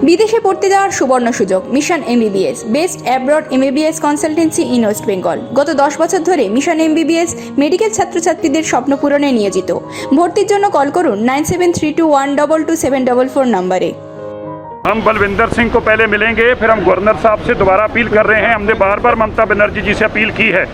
বিদেশে পড়তে যাওয়ার সুবর্ণ সুযোগ। Mission MBBS, best abroad MBBS consultancy in West Bengal. গত 10 বছর ধরে মিশন এমবিবিএস মেডিকেল ছাত্রছাত্রীদের স্বপ্ন পূরণে নিয়োজিত। ভর্তির জন্য কল করুন 9732122744 নম্বরে। हम बलविंदर सिंह को पहले मिलेंगे, फिर हम गवर्नर साहब से दोबारा अपील कर रहे हैं। हमने बार बार ममता बनर्जी जी से अपील की है।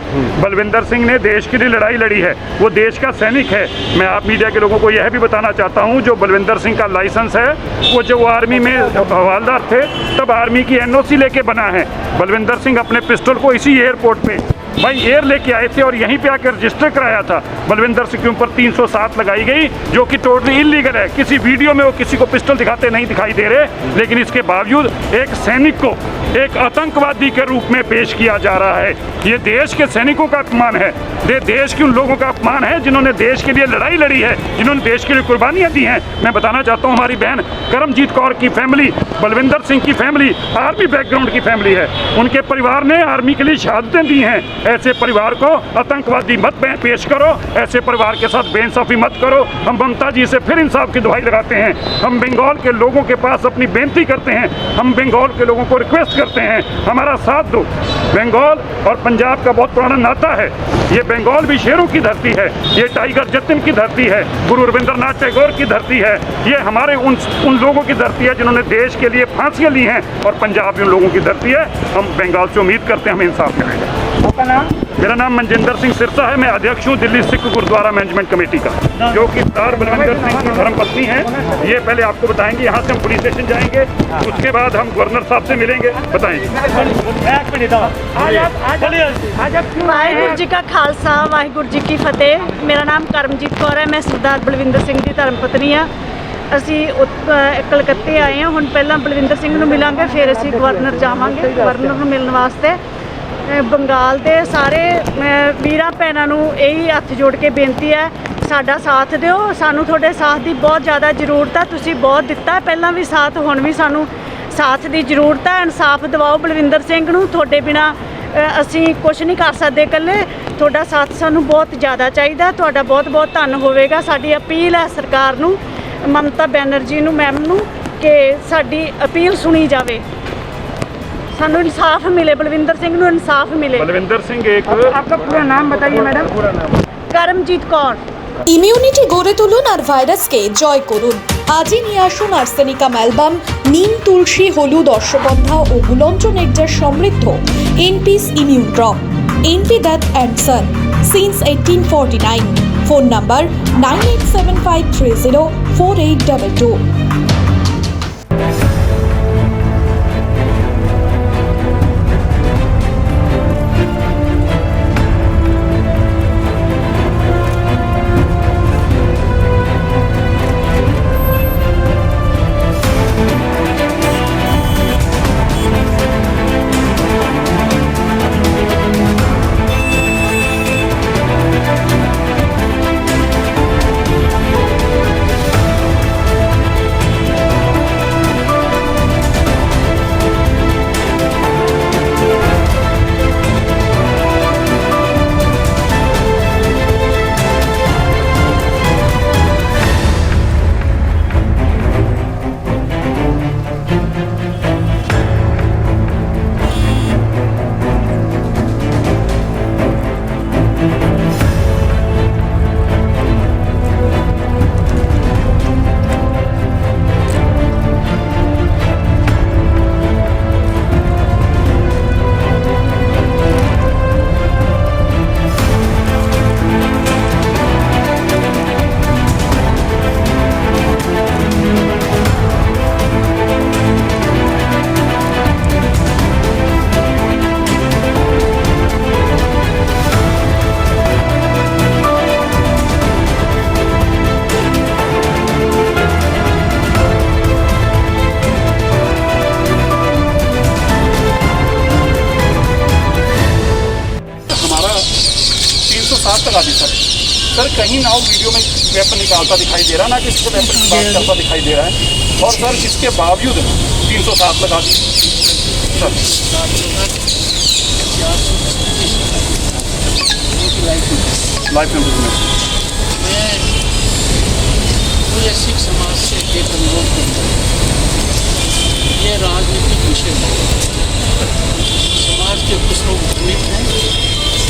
बलविंदर सिंह ने देश के लिए लड़ाई लड़ी है, वो देश का सैनिक है। मैं आप मीडिया के लोगों को यह भी बताना चाहता हूं, जो बलविंदर सिंह का लाइसेंस है, वो जो आर्मी में हवलदार थे तब आर्मी की एनओसी लेके बना है। बलविंदर सिंह अपने पिस्टल को इसी एयरपोर्ट पे भाई एयर लेके आए थे और यहीं पे आकर रजिस्टर कराया था। बलविंदर सिंह के ऊपर 307 लगाई गई, जो कि टोटली इलीगल है। किसी वीडियो में वो किसी को पिस्टल दिखाते नहीं दिखाई दे रहे, लेकिन इसके बावजूद एक सैनिक को एक आतंकवादी के रूप में पेश किया जा रहा है। ये देश के सैनिकों का अपमान है, देश के उन लोगों का अपमान है जिन्होंने देश के लिए लड़ाई लड़ी है, जिन्होंने देश के लिए कुर्बानियाँ दी हैं। मैं बताना चाहता हूँ, हमारी बहन करमजीत कौर की फैमिली, बलविंदर सिंह की फैमिली आर्मी बैकग्राउंड की फैमिली है। उनके परिवार ने आर्मी के लिए शहादतें दी हैं। ऐसे परिवार को आतंकवादी मत पेश करो, ऐसे परिवार के साथ बेइंसाफी मत करो। हम ममता जी से फिर इंसाफ की दुहाई लगाते हैं। हम बंगाल के लोगों के पास अपनी बेनती करते हैं, हम बंगाल के लोगों को रिक्वेस्ट करते हैं, हमारा साथ दो। बंगाल और पंजाब का बहुत पुराना नाता है। ये बंगाल भी शेरों की धरती है, ये टाइगर जतिन की धरती है, गुरु रविंद्रनाथ टैगोर की धरती है। ये हमारे उन लोगों की धरती है जिन्होंने देश के लिए फांसियाँ ली हैं, और पंजाब भी उन लोगों की धरती है। हम बंगाल से उम्मीद करते हैं हमें इंसाफ मिलेगा। आपका नाम? मेरा नाम मनजिंदर सिंह सिरसा है। मैं अध्यक्ष हूँ दिल्ली सिख गुरुद्वारा मैनेजमेंट कमेटी का, जो कि सरदार बलविंदर सिंह की धर्मपत्नी है। ये पहले आपको बताएंगे, यहाँ से हम पुलिस स्टेशन जाएंगे, उसके बाद हम गवर्नर साहब से मिलेंगे, बताएंगे। वाहिगुरू जी का खालसा, वाहिगुरू जी की फतेह। मेरा नाम करमजीत कौर है, मैं सरदार बलविंदर सिंह की धर्मपत्नी हाँ। ਅਸੀਂ ਕਲਕੱਤੇ ਆਏ ਹਾਂ। ਹੁਣ ਪਹਿਲਾਂ ਬਲਵਿੰਦਰ ਸਿੰਘ ਨੂੰ ਮਿਲਾਂਗੇ, ਫਿਰ ਅਸੀਂ ਗਵਰਨਰ ਜਾਵਾਂਗੇ। ਗਵਰਨਰ ਨੂੰ ਮਿਲਣ ਵਾਸਤੇ ਬੰਗਾਲ ਦੇ ਸਾਰੇ ਵੀਰਾਂ ਭੈਣਾਂ ਨੂੰ ਇਹੀ ਹੱਥ ਜੋੜ ਕੇ ਬੇਨਤੀ ਹੈ, ਸਾਡਾ ਸਾਥ ਦਿਓ। ਸਾਨੂੰ ਤੁਹਾਡੇ ਸਾਥ ਦੀ ਬਹੁਤ ਜ਼ਿਆਦਾ ਜ਼ਰੂਰਤ ਹੈ। ਤੁਸੀਂ ਬਹੁਤ ਦਿੱਤਾ ਪਹਿਲਾਂ ਵੀ ਸਾਥ, ਹੁਣ ਵੀ ਸਾਨੂੰ ਸਾਥ ਦੀ ਜ਼ਰੂਰਤ ਹੈ। ਇਨਸਾਫ ਦਿਵਾਓ ਬਲਵਿੰਦਰ ਸਿੰਘ ਨੂੰ। ਤੁਹਾਡੇ ਬਿਨਾ ਅਸੀਂ ਕੁਝ ਨਹੀਂ ਕਰ ਸਕਦੇ ਇਕੱਲੇ। ਤੁਹਾਡਾ ਸਾਥ ਸਾਨੂੰ ਬਹੁਤ ਜ਼ਿਆਦਾ ਚਾਹੀਦਾ। ਤੁਹਾਡਾ ਬਹੁਤ ਬਹੁਤ ਧੰਨ ਹੋਵੇਗਾ। ਸਾਡੀ ਅਪੀਲ ਹੈ ਸਰਕਾਰ ਨੂੰ, ममता बनर्जी ਨੂੰ मैम ਨੂੰ, कि साड़ी अपील सुनी जाए, सानू इंसाफ मिले, बलविंदर सिंह ਨੂੰ इंसाफ मिले। बलविंदर सिंह एक आपका पूरा नाम बताइए मैडम। पूरा नाम? करमजीत कौर। ইমিউনিটি গড়ে তুলুন আর ভাইরাসকে জয় করুন। আজই নিয়ে আসুন আর্সেনিকাম অ্যালবাম, নিম, তুলসী, হলুদ, অশ্বগন্ধা ও গুলঞ্চ নেকটার সমৃদ্ধ NP's immune drop, NP Dutt and son since 1849। Phone number 9875304822। लगा दी सर कहीं ना वीडियो में वेपन निकालता दिखाई दे रहा, ना किसी को वेपन की बात करता दिखाई दे रहा है, और सर इसके बावजूद 307 लगा दी सर। लाइफ इम्प्रूवमेंट मैं पूरे सिख समाज से एक अनुरोध करूँगा, विषय में समाज के कुछ लोग भ्रमित हैं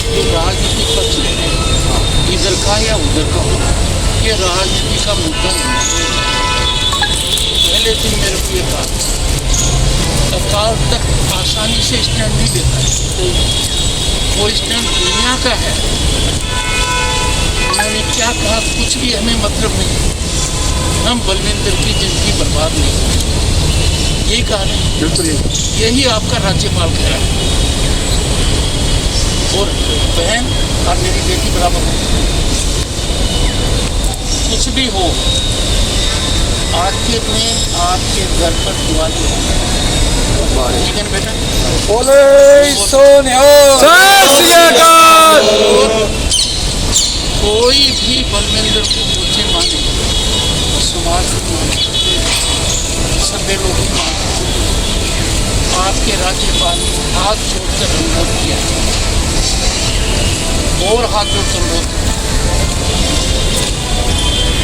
जो राजनीतिक पक्ष में हैं, इधर का या उधर का, ये राजनीति का मुद्दा नहीं है। पहले दिन मेरे को ये कहा सरकार तक आसानी से स्टैंड नहीं देता है, वो स्टैंड दुनिया का है। मैंने क्या कहा, कुछ भी हमें मतलब नहीं, हम बलविंदर की जिंदगी बर्बाद नहीं करें, यही कहा है। यही आपका राज्यपाल कह रहा है और बहन और मेरी बेटी बराबर है। कुछ भी हो, आखिर में आपके घर पर दिवाली हो, ठीक है ना बेटा? बोले सोनिया कोई भी बलविंदर को ऊंचे माने, समाज सभ्य लोग ही माने। आपके राज्यपाल ने हाथ जोड़कर अनुरोध किया और हाथ जोड़कर अनुरोध किया,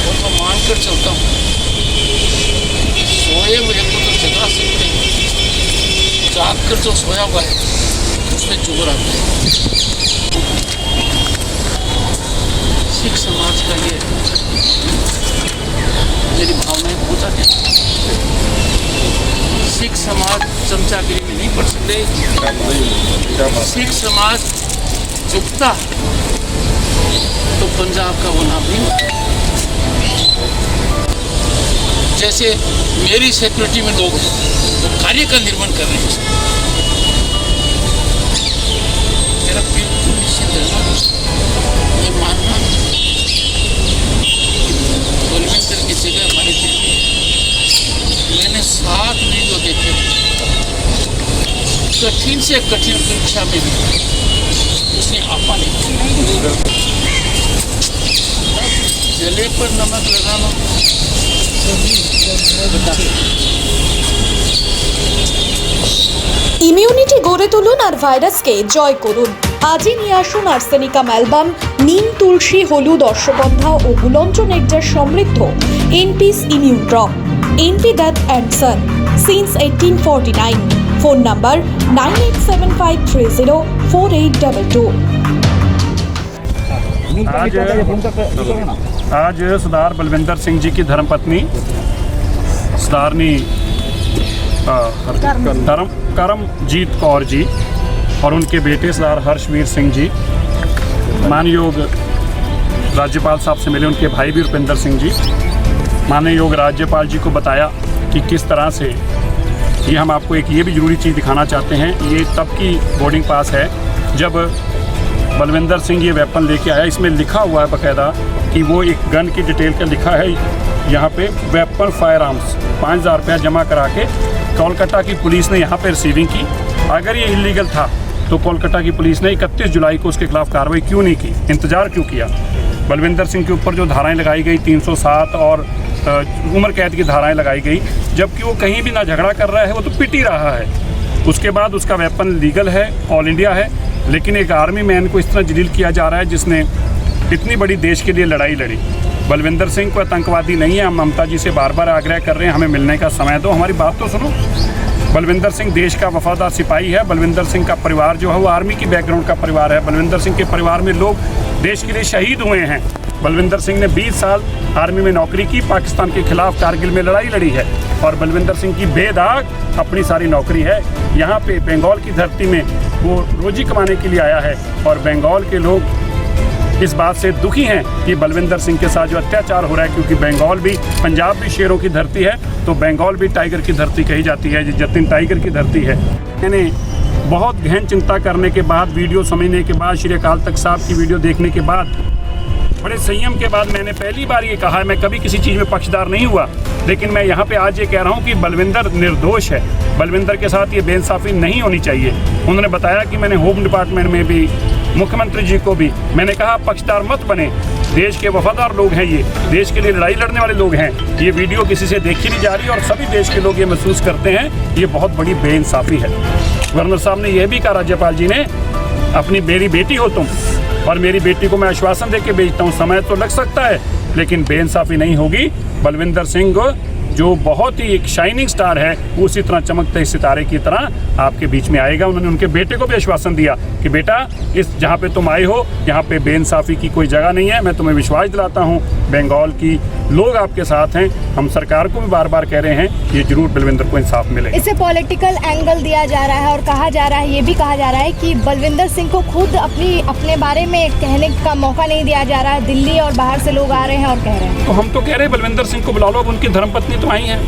और मैं मानकर चलता हूँ सोए हुए को तो जगा सकते हैं, जाग कर जो सोया हुआ है उसमें जोर आता है। सिख समाज का ये मेरी भावनाएं पहुँचाते हैं। सिख समाज चमचागिरी में नहीं पड़ सकते। सिख समाज झुकता तो पंजाब का वो नाम नहीं होता। जैसे मेरी सिक्योरिटी में लोग तो कार्य का निर्माण कर रहे हैं, मेरा बिल्कुल निश्चित है ये मानना बलविंदर की जगह हमारी दिल्ली है। मैंने 7 वीडियो देखे, कठिन से कठिन परीक्षा में भी उसने आपा नहीं किया। जले पर नमक लगाना ইমিউনিটি গড়ে তুলুন আর ভাইরাসকে জয় করুন। আজই নিয়ে আসুন আর্সেনিকাম অ্যালবাম, নিম, তুলসী, হলুদ, অশ্বগন্ধা ও গুলঞ্চ নেকটার সমৃদ্ধ এনপিস ইমিউন ড্রপ। এনপি দাত and son, since 1849। Phone number 9875304822। आज सरदार बलविंदर सिंह जी की धर्मपत्नी सरदारनी करमजीत कौर जी और उनके बेटे सरदार हर्षवीर सिंह जी मानयोग राज्यपाल साहब से मिले। उनके भाई भी रुपिंदर सिंह जी मानयोग राज्यपाल जी को बताया कि किस तरह से ये हम आपको एक ये भी ज़रूरी चीज़ दिखाना चाहते हैं। ये तब की बोर्डिंग पास है जब बलविंदर सिंह ये वेपन लेके आया। इसमें लिखा हुआ है बाकायदा कि वो एक गन की डिटेल का लिखा है यहाँ पे, वेपन फायर आर्म्स 5000 रुपया जमा करा के कोलकाता की पुलिस ने यहाँ पे रिसीविंग की। अगर ये इलीगल था तो कोलकाता की पुलिस ने 31 जुलाई को उसके खिलाफ कार्रवाई क्यों नहीं की, इंतज़ार क्यों किया? बलविंदर सिंह के ऊपर जो धाराएं लगाई गई 307 और उम्र कैद की धाराएं लगाई गई, जबकि वो कहीं भी ना झगड़ा कर रहा है, वो तो पिट ही रहा है। उसके बाद उसका वेपन लीगल है, ऑल इंडिया है, लेकिन एक आर्मी मैन को इस तरह जलील किया जा रहा है जिसने इतनी बड़ी देश के लिए लड़ाई लड़ी। बलविंदर सिंह को आतंकवादी नहीं है। हम ममता जी से बार बार आग्रह कर रहे हैं, हमें मिलने का समय दो, हमारी बात तो सुनो। बलविंदर सिंह देश का वफादार सिपाही है। बलविंदर सिंह का परिवार जो है वो आर्मी की बैकग्राउंड का परिवार है। बलविंदर सिंह के परिवार में लोग देश के लिए शहीद हुए हैं। बलविंदर सिंह ने 20 साल आर्मी में नौकरी की, पाकिस्तान के खिलाफ कारगिल में लड़ाई लड़ी है और बलविंदर सिंह की बेदाग अपनी सारी नौकरी है। यहाँ पे बंगाल की धरती में वो रोजी कमाने के लिए आया है और बंगाल के लोग इस बात से दुखी हैं कि बलविंदर सिंह के साथ जो अत्याचार हो रहा है, क्योंकि बंगाल भी, पंजाब भी शेरों की धरती है तो बंगाल भी टाइगर की धरती कही जाती है, जतिन टाइगर की धरती है। मैंने बहुत गहन चिंता करने के बाद, वीडियो समझने के बाद, श्री अकाल तख्त साहब की वीडियो देखने के बाद, बड़े संयम के बाद मैंने पहली बार ये कहा है, मैं कभी किसी चीज़ में पक्षधार नहीं हुआ, लेकिन मैं यहाँ पे आज ये कह रहा हूँ कि बलविंदर निर्दोष है। बलविंदर के साथ ये बेइंसाफ़ी नहीं होनी चाहिए। उन्होंने बताया कि मैंने होम डिपार्टमेंट में भी, मुख्यमंत्री जी को भी मैंने कहा पक्षधार मत बने, देश के वफादार लोग हैं, ये देश के लिए लड़ाई लड़ने वाले लोग हैं। ये वीडियो किसी से देखी नहीं जा रही और सभी देश के लोग ये महसूस करते हैं ये बहुत बड़ी बेइंसाफ़ी है। गवर्नर साहब ने यह भी कहा, राज्यपाल जी ने, अपनी मेरी बेटी हो तुम, और मेरी बेटी को मैं आश्वासन दे के भेजता हूँ, समय तो लग सकता है लेकिन बेइंसाफ़ी नहीं होगी। बलविंदर सिंह जो बहुत ही एक शाइनिंग स्टार है, वो उसी तरह चमकते सितारे की तरह आपके बीच में आएगा। उन्होंने उनके बेटे को भी आश्वासन दिया कि बेटा, इस जहाँ पे तुम आए हो यहाँ पे बेइंसाफ़ी की कोई जगह नहीं है। मैं तुम्हें विश्वास दिलाता हूँ, बंगाल की लोग आपके साथ हैं। हम सरकार को भी बार बार कह रहे हैं कि जरूर बलविंदर को इंसाफ मिलेगा। इसे पॉलिटिकल एंगल दिया जा रहा है और कहा जा रहा है, ये भी कहा जा रहा है कि बलविंदर सिंह को खुद अपने बारे में कहने का मौका नहीं दिया जा रहा है। दिल्ली और बाहर से लोग आ रहे हैं और कह रहे हैं। तो हम तो कह रहे हैं बलविंदर सिंह को बुला लो। अब उनकी धर्मपत्नी तो आई है,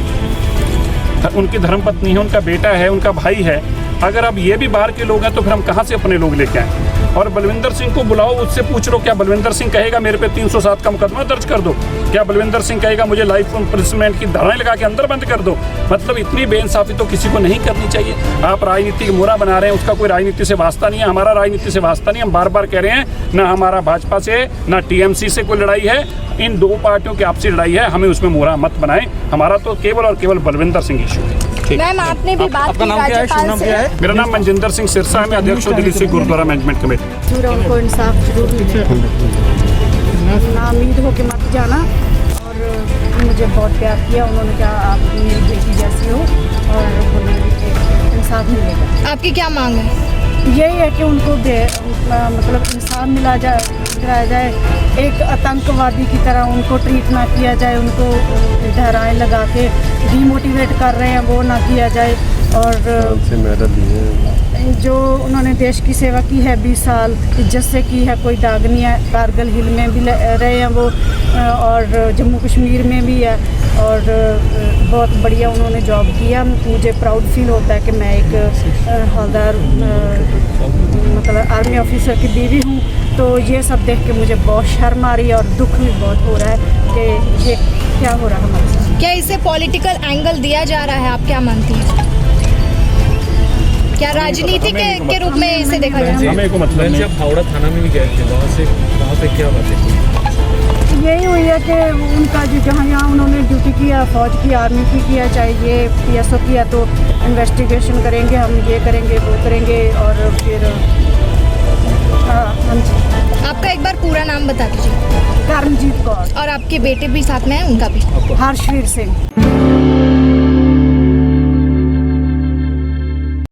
उनकी धर्मपत्नी है, उनका बेटा है, उनका भाई है। अगर अब ये भी बाहर के लोग हैं तो फिर हम कहाँ से अपने लोग लेके आए? और बलविंदर सिंह को बुलाओ, उससे पूछ लो, क्या बलविंदर सिंह कहेगा मेरे पे 307 का मुकदमा दर्ज कर दो? क्या बलविंदर सिंह कहेगा मुझे लाइफ इम्प्रिजनमेंट की धाराएं लगा के अंदर बंद कर दो? मतलब इतनी बेइंसाफी तो किसी को नहीं करनी चाहिए। आप राजनीति का मोहरा बना रहे हैं, उसका कोई राजनीति से वास्ता नहीं है। हमारा राजनीति से वास्ता नहीं। हम बार बार कह रहे हैं, ना हमारा भाजपा से ना टीएमसी से कोई लड़ाई है। इन दो पार्टियों की आपसी लड़ाई है, हमें उसमें मोहरा मत बनाएं। हमारा तो केवल और केवल बलविंदर सिंह इशू है। मैम, आपने भी बात की राज्यपाल से। मेरा नाम मनजिंदर सिंह सिरसा है, मैं अध्यक्ष हूँ दिल्ली सिख गुरुद्वारा मैनेजमेंट कमेटी। पूरा उनको इंसाफ जरूर मिलेगा। नाउम्मीद हो के मत जाना। और मुझे बहुत प्यार किया उन्होंने, कहा आप मेरी बेटी जैसी हो, और बोले इंसाफ मिलेगा। आपकी क्या मांग है? यही है कि उनको मतलब इंसाफ कराया जाए। एक आतंकवादी की तरह उनको ट्रीट ना किया जाए। उनको धाराएं लगा के डीमोटिवेट कर रहे हैं, वो ना किया जाए। और जो उन्होंने देश की सेवा की है 20 साल इज्जत से की है, कोई दाग नहीं है। कारगिल हिल में भी रहे हैं वो, और जम्मू कश्मीर में भी है, और बहुत बढ़िया उन्होंने जॉब किया। मुझे प्राउड फील होता है कि मैं एक हवलदार मतलब आर्मी ऑफिसर की बीवी हूँ। तो ये सब देख के मुझे बहुत शर्म आ रही है और दुख भी बहुत हो रहा है कि ये क्या हो रहा है हमारे साथ। क्या इसे पॉलिटिकल एंगल दिया जा रहा है? आप क्या मानती हैं? क्या राजनीति के रूप में इसे देखा जाए? हमें को मतलब नहीं। जब हावड़ा थाना में भी गए थे, वहाँ पे क्या बात है? यही हुई है कि उनका जो जहाँ उन्होंने ड्यूटी किया, फौज की, आर्मी की किया, चाहे ये PSO किया, तो इन्वेस्टिगेशन करेंगे, हम ये करेंगे, वो करेंगे। और फिर हाँ जी। आपका एक बार पूरा नाम बता दीजिए। करमजीत कौर। और आपके बेटे भी साथ में हैं, उनका भी? हर्षवीर सिंह।